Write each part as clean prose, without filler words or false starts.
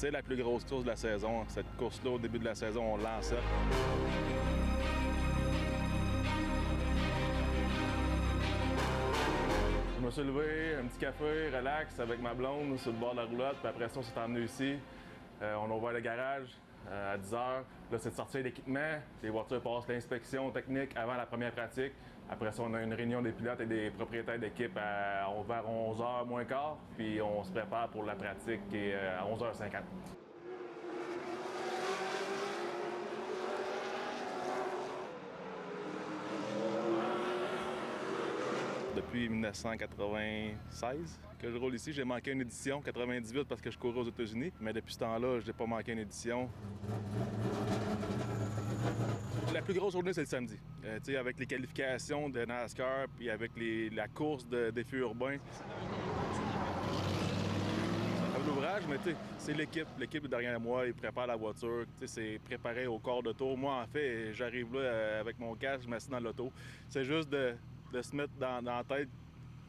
C'est la plus grosse course de la saison. Cette course-là, au début de la saison, on lançait. Je me suis levé, un petit café, relax, avec ma blonde sur le bord de la roulotte. Puis après ça, on s'est emmené ici. On a ouvert le garage à 10 h. Là, c'est de sortir l'équipement. Les voitures passent l'inspection technique avant la première pratique. Après ça, on a une réunion des pilotes et des propriétaires d'équipe vers 11 h moins quart. Puis on se prépare pour la pratique qui est à 11 h 50. Depuis 1996 que je roule ici. J'ai manqué une édition, 98 parce que je courais aux États-Unis. Mais depuis ce temps-là, je n'ai pas manqué une édition. La plus grosse journée, c'est le samedi. Avec les qualifications de NASCAR puis avec la course de défis urbains. C'est l'ouvrage, mais c'est l'équipe. L'équipe est derrière moi, ils préparent la voiture. C'est préparé au quart de tour. Moi, en fait, j'arrive là avec mon casque, je m'assieds dans l'auto. C'est juste de se mettre dans la tête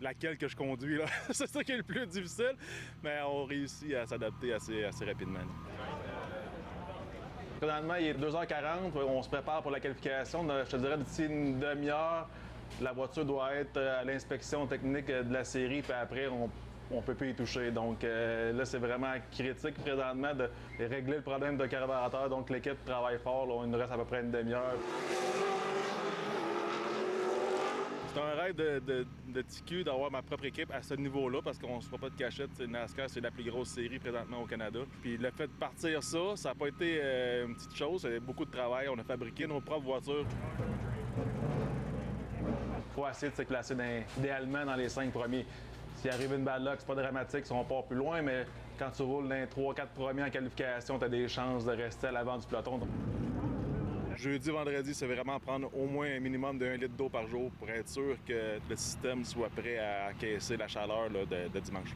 laquelle que je conduis. Là. C'est ça qui est le plus difficile, mais on réussit à s'adapter assez rapidement. Présentement, il est 2 h 40, on se prépare pour la qualification. Je te dirais d'ici une demi-heure, la voiture doit être à l'inspection technique de la série, puis après, on peut plus y toucher. Donc là, c'est vraiment critique présentement de régler le problème de carburateur. Donc l'équipe travaille fort, là, il nous reste à peu près une demi-heure. C'est un rêve de TQ d'avoir ma propre équipe à ce niveau-là parce qu'on ne se fera pas de cachette. NASCAR, c'est la plus grosse série présentement au Canada. Puis le fait de partir ça n'a pas été une petite chose. C'est beaucoup de travail. On a fabriqué nos propres voitures. Il faut essayer de se classer idéalement dans les 5 premiers. S'il arrive une bad luck, c'est pas dramatique si on part plus loin, mais quand tu roules dans les 3-4 premiers en qualification, tu as des chances de rester à l'avant du peloton. Jeudi, vendredi, c'est vraiment prendre au moins un minimum de 1 litre d'eau par jour pour être sûr que le système soit prêt à encaisser la chaleur là, de dimanche.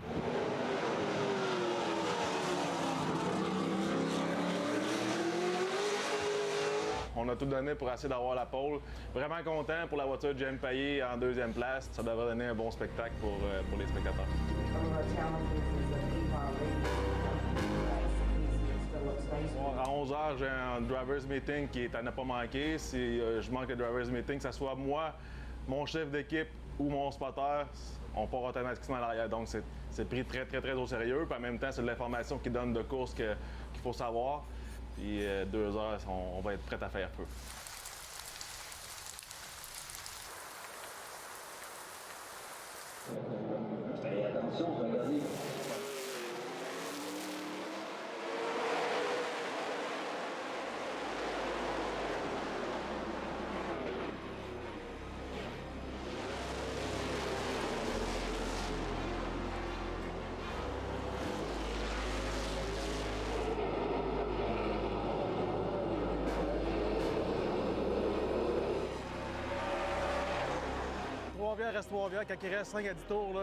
On a tout donné pour essayer d'avoir la pole. Vraiment content pour la voiture de Jem Payet en 2e place. Ça devrait donner un bon spectacle pour les spectateurs. À 11 h, j'ai un driver's meeting qui est à ne pas manquer. Si je manque le driver's meeting, que ce soit moi, mon chef d'équipe ou mon spotter, on part automatiquement à l'arrière. Donc, c'est pris très, très, très au sérieux. Puis en même temps, c'est de l'information qui donne de course qu'il faut savoir. Puis 2 heures, on va être prêt à faire feu. Fais attention, regardez. Trois-Rivières reste Trois-Rivières. Quand il reste 5 à 10 tours,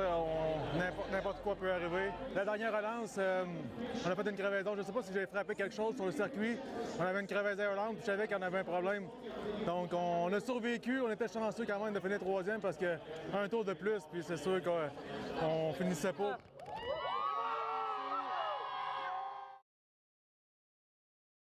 n'importe quoi peut arriver. La dernière relance, on a fait une crevaison. Je ne sais pas si j'ai frappé quelque chose sur le circuit. On avait une crevaison à Hollande, puis je savais qu'on avait un problème. Donc on a survécu. On était chanceux quand même de finir 3e parce qu'un tour de plus, puis c'est sûr qu'on finissait pas.